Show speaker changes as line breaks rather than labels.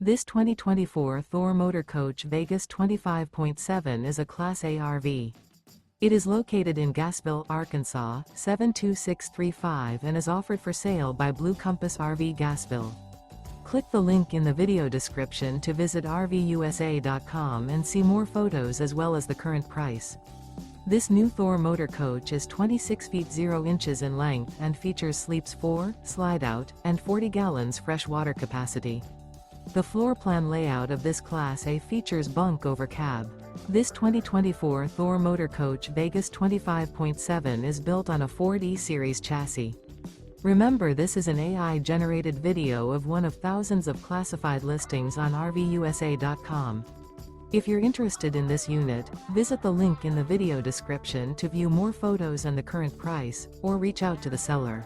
This 2024 Thor Motor Coach Vegas 25.7 is a Class A RV. It is located in Gassville, Arkansas, 72635 and is offered for sale by Blue Compass RV Gassville. Click the link in the video description to visit RVUSA.com and see more photos as well as the current price. This new Thor Motor Coach is 26 feet 0 inches in length and features sleeps 4, Slideout, and 40 gallons fresh water capacity. The floor plan layout of this Class A features Bunk Over Cab. This 2024 Thor Motor Coach Vegas 25.7 is built on a Ford E-Series chassis. Remember, this is an AI-generated video of one of thousands of classified listings on RVUSA.com. If you're interested in this unit, visit the link in the video description to view more photos and the current price, or reach out to the seller.